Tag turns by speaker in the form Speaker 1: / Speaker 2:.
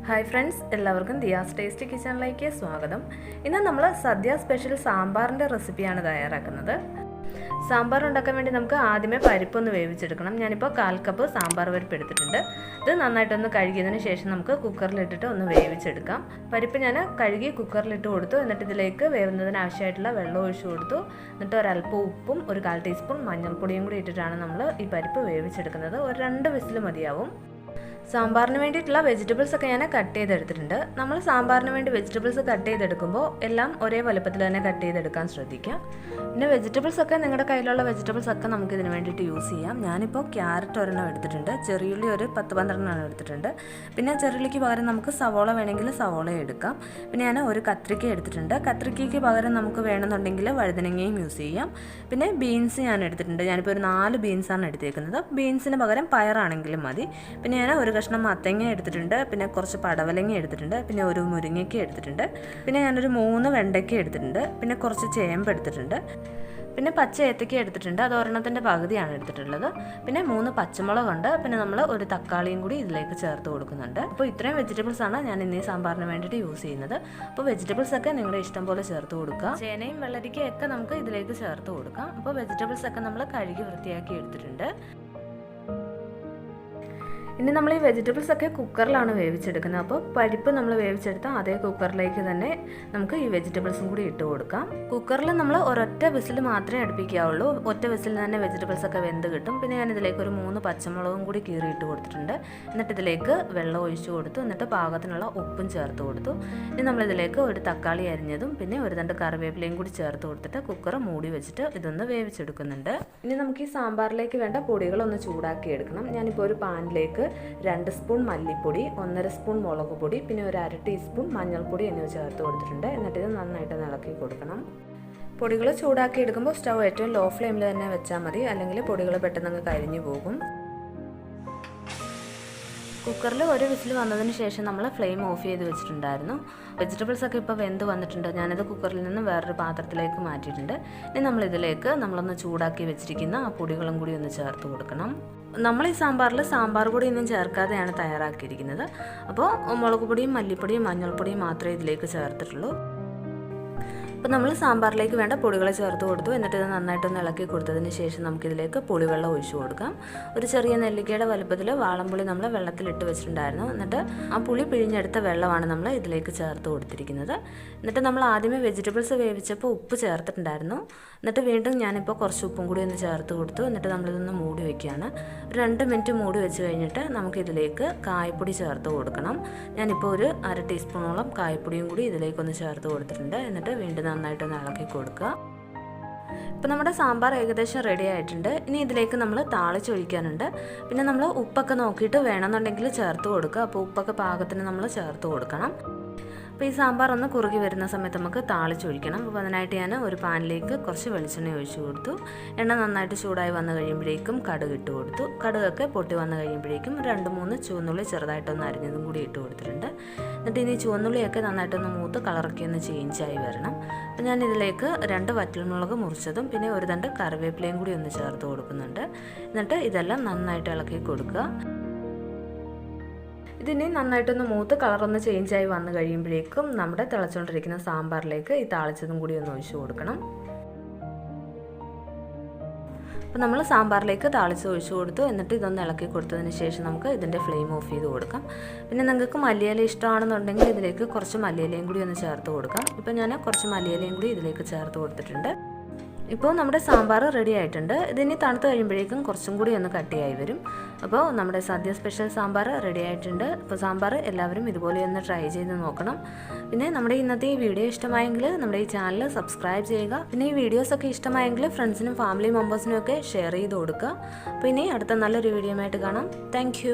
Speaker 1: Hi friends, എല്ലാവർക്കും Diaz tasty കിച്ചണിലേക്ക് സ്വാഗതം. ഇന്ന് നമ്മൾ സദ്യ സ്പെഷ്യൽ സാമ്പാറിൻ്റെ റെസിപ്പിയാണ് തയ്യാറാക്കുന്നത്. സാമ്പാർ ഉണ്ടാക്കാൻ വേണ്ടി നമുക്ക് ആദ്യമേ പരിപ്പൊന്ന് വേവിച്ചെടുക്കണം. ഞാനിപ്പോൾ 1/4 കപ്പ് സാമ്പാർ പരിപ്പ് എടുത്തിട്ടുണ്ട്. ഇത് നന്നായിട്ടൊന്ന് കഴുകിയതിന് ശേഷം നമുക്ക് കുക്കറിലിട്ടിട്ട് ഒന്ന് വേവിച്ചെടുക്കാം. പരിപ്പ് ഞാൻ കഴുകി കുക്കറിലിട്ട് കൊടുത്തു. എന്നിട്ട് ഇതിലേക്ക് വേവുന്നതിന് ആവശ്യമായിട്ടുള്ള വെള്ളം ഒഴിച്ചു കൊടുത്തു. എന്നിട്ട് ഒരല്പം ഉപ്പും 1/4 ടീസ്പൂൺ മഞ്ഞൾപ്പൊടിയും കൂടി ഇട്ടിട്ടാണ് നമ്മൾ ഈ പരിപ്പ് വേവിച്ചെടുക്കുന്നത്. ഒരു 2 വിസിൽ മതിയാവും. സാമ്പാറിന് വേണ്ടിയിട്ടുള്ള വെജിറ്റബിൾസ് ഒക്കെ ഞാൻ കട്ട് ചെയ്തെടുത്തിട്ടുണ്ട്. നമ്മൾ സാമ്പാറിന് വേണ്ടി വെജിറ്റബിൾസ് കട്ട് ചെയ്തെടുക്കുമ്പോൾ എല്ലാം ഒരേ വലുപ്പത്തിൽ തന്നെ കട്ട് ചെയ്തെടുക്കാൻ ശ്രദ്ധിക്കുക. പിന്നെ വെജിറ്റബിൾസ് ഒക്കെ നിങ്ങളുടെ കയ്യിലുള്ള വെജിറ്റബിൾസ് ഒക്കെ നമുക്ക് ഇതിന് വേണ്ടിയിട്ട് യൂസ് ചെയ്യാം. ഞാനിപ്പോൾ ക്യാരറ്റ് ഒരെണ്ണം എടുത്തിട്ടുണ്ട്, ചെറിയുള്ളി ഒരു 10-12 എടുത്തിട്ടുണ്ട്. പിന്നെ ചെറിയുള്ളിക്ക് പകരം നമുക്ക് സവോള വേണമെങ്കിൽ സവോള എടുക്കാം. പിന്നെ ഞാൻ ഒരു കത്രിക്ക എടുത്തിട്ടുണ്ട്. കത്രിക്കയ്ക്ക് പകരം നമുക്ക് വേണമെന്നുണ്ടെങ്കിൽ വഴുതനങ്ങയും യൂസ് ചെയ്യാം. പിന്നെ ബീൻസ് ഞാൻ എടുത്തിട്ടുണ്ട്. ഞാനിപ്പോൾ ഒരു 4 ബീൻസാണ് എടുത്തേക്കുന്നത്. ബീൻസിന് പകരം പയറാണെങ്കിലും മതി. പിന്നെ ഞാൻ ഒരു കഷ്ണം മത്തങ്ങ എടുത്തിട്ടുണ്ട്. പിന്നെ കുറച്ച് പടവലങ്ങ എടുത്തിട്ടുണ്ട്. പിന്നെ ഒരു മുരിങ്ങയ്ക്ക എടുത്തിട്ടുണ്ട്. പിന്നെ ഞാനൊരു 3 വെണ്ടയ്ക്ക എടുത്തിട്ടുണ്ട്. പിന്നെ കുറച്ച് ചേമ്പ് എടുത്തിട്ടുണ്ട്. പിന്നെ പച്ച ഏത്തയ്ക്ക എടുത്തിട്ടുണ്ട്. അത് ഒരെണ്ണത്തിൻ്റെ പകുതിയാണ് എടുത്തിട്ടുള്ളത്. പിന്നെ 3 പച്ചമുളകുണ്ട്. പിന്നെ നമ്മൾ ഒരു തക്കാളിയും കൂടി ഇതിലേക്ക് ചേർത്ത് കൊടുക്കുന്നുണ്ട്. അപ്പോൾ ഇത്രയും വെജിറ്റബിൾസ് ആണ് ഞാൻ ഇന്നീ സാമ്പാറിന് വേണ്ടിയിട്ട് യൂസ് ചെയ്യുന്നത്. അപ്പോൾ വെജിറ്റബിൾസ് ഒക്കെ നിങ്ങളുടെ ഇഷ്ടം പോലെ ചേർത്ത് കൊടുക്കുക. ചേനയും വെള്ളരിക്കയും ഒക്കെ നമുക്ക് ഇതിലേക്ക് ചേർത്ത് കൊടുക്കാം. അപ്പോൾ വെജിറ്റബിൾസ് ഒക്കെ നമ്മൾ കഴുകി വൃത്തിയാക്കി എടുത്തിട്ടുണ്ട്. ഇനി നമ്മൾ ഈ വെജിറ്റബിൾസ് ഒക്കെ കുക്കറിലാണ് വേവിച്ചെടുക്കുന്നത്. അപ്പോൾ പരിപ്പ് നമ്മൾ വേവിച്ചെടുത്താൽ അതേ കുക്കറിലേക്ക് തന്നെ നമുക്ക് ഈ വെജിറ്റബിൾസും കൂടി ഇട്ട് കൊടുക്കാം. കുക്കറിൽ നമ്മൾ ഒരൊറ്റ വിസിൽ മാത്രമേ അടുപ്പിക്കാവുള്ളൂ. ഒറ്റ വിസിലിൽ തന്നെ വെജിറ്റബിൾസ് ഒക്കെ വെന്ത് കിട്ടും. പിന്നെ ഞാൻ ഇതിലേക്ക് ഒരു 3 പച്ചമുളകും കൂടി കീറി ഇട്ട് കൊടുത്തിട്ടുണ്ട്. എന്നിട്ട് ഇതിലേക്ക് വെള്ളം ഒഴിച്ചു കൊടുത്തു. എന്നിട്ട് പാകത്തിനുള്ള ഉപ്പും ചേർത്ത് കൊടുത്തു. ഇനി നമ്മളിതിലേക്ക് ഒരു തക്കാളി അരിഞ്ഞതും പിന്നെ ഒരു 2 കറിവേപ്പിലയും കൂടി ചേർത്ത് കൊടുത്തിട്ട് കുക്കർ മൂടി വെച്ചിട്ട് ഇതൊന്ന് വേവിച്ചെടുക്കുന്നുണ്ട്. ഇനി നമുക്ക് ഈ സാമ്പാറിലേക്ക് വേണ്ട പൊടികളൊന്ന് ചൂടാക്കി എടുക്കണം. ഞാനിപ്പോൾ ഒരു പാനിലേക്ക് 2 സ്പൂൺ മല്ലിപ്പൊടി, 1/2 സ്പൂൺ മുളക് പൊടി, പിന്നെ ഒരു 1/2 ടീസ്പൂൺ മഞ്ഞൾപ്പൊടി എന്നിവ ചേർത്ത് കൊടുത്തിട്ടുണ്ട്. എന്നിട്ട് ഇത് നന്നായിട്ട് ഇളക്കി കൊടുക്കണം. പൊടികൾ ചൂടാക്കി എടുക്കുമ്പോൾ സ്റ്റൗ ഏറ്റവും ലോ ഫ്ലെയിമിൽ തന്നെ വെച്ചാൽ മതി, അല്ലെങ്കിൽ പൊടികൾ പെട്ടെന്ന് കരിഞ്ഞു പോകും. കുക്കറിൽ ഒരു വിസിൽ വന്നതിന് ശേഷം നമ്മൾ ഫ്ലെയിം ഓഫ് ചെയ്ത് വെച്ചിട്ടുണ്ടായിരുന്നു. വെജിറ്റബിൾസ് ഒക്കെ ഇപ്പോൾ വെന്ത് വന്നിട്ടുണ്ട്. ഞാനത് കുക്കറിൽ നിന്ന് വേറൊരു പാത്രത്തിലേക്ക് മാറ്റിയിട്ടുണ്ട്. ഇനി നമ്മളിതിലേക്ക് നമ്മളൊന്ന് ചൂടാക്കി വെച്ചിരിക്കുന്ന ആ പൊടികളും കൂടി ഒന്ന് ചേർത്ത് കൊടുക്കണം. നമ്മൾ ഈ സാമ്പാറിൽ സാമ്പാർ പൊടി ഒന്നും ചേർക്കാതെയാണ് തയ്യാറാക്കിയിരിക്കുന്നത്. അപ്പോൾ മുളക് പൊടിയും മല്ലിപ്പൊടിയും മഞ്ഞൾപ്പൊടിയും മാത്രമേ ഇതിലേക്ക് ചേർത്തിട്ടുള്ളൂ. അപ്പോൾ നമ്മൾ സാമ്പാറിലേക്ക് വേണ്ട പൊടികൾ ചേർത്ത് കൊടുത്തു. എന്നിട്ട് ഇത് നന്നായിട്ടൊന്ന് ഇളക്കി കൊടുത്തതിന് ശേഷം നമുക്കിതിലേക്ക് പുളിവെള്ളം ഒഴിച്ചു കൊടുക്കാം. ഒരു ചെറിയ നെല്ലിക്കയുടെ വലുപ്പത്തിൽ വാളംപുളി നമ്മൾ വെള്ളത്തിലിട്ട് വെച്ചിട്ടുണ്ടായിരുന്നു. എന്നിട്ട് ആ പുളി പിഴിഞ്ഞെടുത്ത വെള്ളമാണ് നമ്മൾ ഇതിലേക്ക് ചേർത്ത് കൊടുത്തിരിക്കുന്നത്. എന്നിട്ട് നമ്മൾ ആദ്യമേ വെജിറ്റബിൾസ് വേവിച്ചപ്പോൾ ഉപ്പ് ചേർത്തിട്ടുണ്ടായിരുന്നു. എന്നിട്ട് വീണ്ടും ഞാനിപ്പോൾ കുറച്ച് ഉപ്പും കൂടി ഒന്ന് ചേർത്ത് കൊടുത്തു. എന്നിട്ട് നമ്മളിതൊന്ന് മൂടി വയ്ക്കുകയാണ്. ഒരു 2 മിനിറ്റ് മൂടി വെച്ച് കഴിഞ്ഞിട്ട് നമുക്കിതിലേക്ക് കായപ്പൊടി ചേർത്ത് കൊടുക്കണം. ഞാനിപ്പോൾ ഒരു 1/2 ടീസ്പൂണോളം കായപ്പൊടിയും കൂടി ഇതിലേക്കൊന്ന് ചേർത്ത് കൊടുത്തിട്ടുണ്ട്. എന്നിട്ട് വീണ്ടും നന്നായിട്ടൊന്ന് ഇളക്കി കൊടുക്കുക. ഇപ്പോൾ നമ്മുടെ സാമ്പാർ ഏകദേശം റെഡി ആയിട്ടുണ്ട്. ഇനി ഇതിലേക്ക് നമ്മൾ താളിച്ചൊഴിക്കാനുണ്ട്. പിന്നെ നമ്മൾ ഉപ്പൊക്കെ നോക്കിയിട്ട് വേണമെന്നുണ്ടെങ്കിൽ ചേർത്ത് കൊടുക്കുക. അപ്പോൾ ഉപ്പൊക്കെ പാകത്തിന് നമ്മൾ ചേർത്ത് കൊടുക്കണം. അപ്പോൾ ഈ സാമ്പാർ ഒന്ന് കുറുകി വരുന്ന സമയത്ത് നമുക്ക് താളിച്ചൊഴിക്കണം. അപ്പോൾ അതിനായിട്ട് ഞാൻ ഒരു പാനിലേക്ക് കുറച്ച് വെളിച്ചെണ്ണ ഒഴിച്ചു കൊടുത്തു. എണ്ണ നന്നായിട്ട് ചൂടായി വന്നു കഴിയുമ്പോഴേക്കും കടുക് ഇട്ട് കൊടുത്തു. കടുകൊക്കെ പൊട്ടി വന്നു കഴിയുമ്പോഴേക്കും 2-3 ചുവന്നുള്ളി ചെറുതായിട്ടൊന്ന് അരിഞ്ഞതും കൂടി ഇട്ട് കൊടുത്തിട്ടുണ്ട്. എന്നിട്ട് ഇനി ചുവന്നുള്ളിയൊക്കെ നന്നായിട്ടൊന്ന് മൂത്ത് കളറൊക്കെ ഒന്ന് ചേഞ്ചായി വരണം. അപ്പോൾ ഞാൻ ഇതിലേക്ക് 2 വറ്റൽമുളക് മുറിച്ചതും പിന്നെ ഒരു 2 കറിവേപ്പിലയും കൂടി ഒന്ന് ചേർത്ത് കൊടുക്കുന്നുണ്ട്. എന്നിട്ട് ഇതെല്ലാം നന്നായിട്ട് ഇളക്കി കൊടുക്കുക. ഇതിനി നന്നായിട്ടൊന്ന് മൂത്ത് കളറൊന്ന് ചേഞ്ചായി വന്നു കഴിയുമ്പോഴേക്കും നമ്മുടെ തിളച്ചുകൊണ്ടിരിക്കുന്ന സാമ്പാറിലേക്ക് ഈ താളിച്ചതും കൂടി ഒന്ന് ഒഴിച്ചു കൊടുക്കണം. അപ്പോൾ നമ്മൾ സാമ്പാറിലേക്ക് താളിച്ച് ഒഴിച്ചു കൊടുത്തു. എന്നിട്ട് ഇതൊന്ന് ഇളക്കി കൊടുത്തതിന് ശേഷം നമുക്ക് ഇതിൻ്റെ ഫ്ലെയിം ഓഫ് ചെയ്ത് കൊടുക്കാം. പിന്നെ നിങ്ങൾക്ക് മല്ലിയില ഇഷ്ടമാണെന്നുണ്ടെങ്കിൽ ഇതിലേക്ക് കുറച്ച് മല്ലിയിലയും കൂടി ഒന്ന് ചേർത്ത് കൊടുക്കാം. ഇപ്പോൾ ഞാൻ കുറച്ച് മല്ലിയിലയും കൂടി ഇതിലേക്ക് ചേർത്ത് കൊടുത്തിട്ടുണ്ട്. ഇപ്പോൾ നമ്മുടെ സാമ്പാർ റെഡി ആയിട്ടുണ്ട്. ഇതിനി തണുത്ത് കഴിയുമ്പോഴേക്കും കുറച്ചും കൂടി ഒന്ന് കട്ടിയായി വരും. അപ്പോൾ നമ്മുടെ സദ്യ സ്പെഷ്യൽ സാമ്പാർ റെഡി ആയിട്ടുണ്ട്. അപ്പോൾ സാമ്പാർ എല്ലാവരും ഇതുപോലെ ഒന്ന് ട്രൈ ചെയ്ത് നോക്കണം. പിന്നെ നമ്മുടെ ഇന്നത്തെ ഈ വീഡിയോ ഇഷ്ടമായെങ്കിൽ നമ്മുടെ ഈ ചാനൽ സബ്സ്ക്രൈബ് ചെയ്യുക. പിന്നെ ഈ വീഡിയോസൊക്കെ ഇഷ്ടമായെങ്കിൽ ഫ്രണ്ട്സിനും ഫാമിലി മെമ്പേഴ്സിനും ഒക്കെ ഷെയർ ചെയ്ത് കൊടുക്കുക. അപ്പോൾ ഇനി അടുത്ത നല്ലൊരു വീഡിയോ ആയിട്ട് കാണാം. താങ്ക്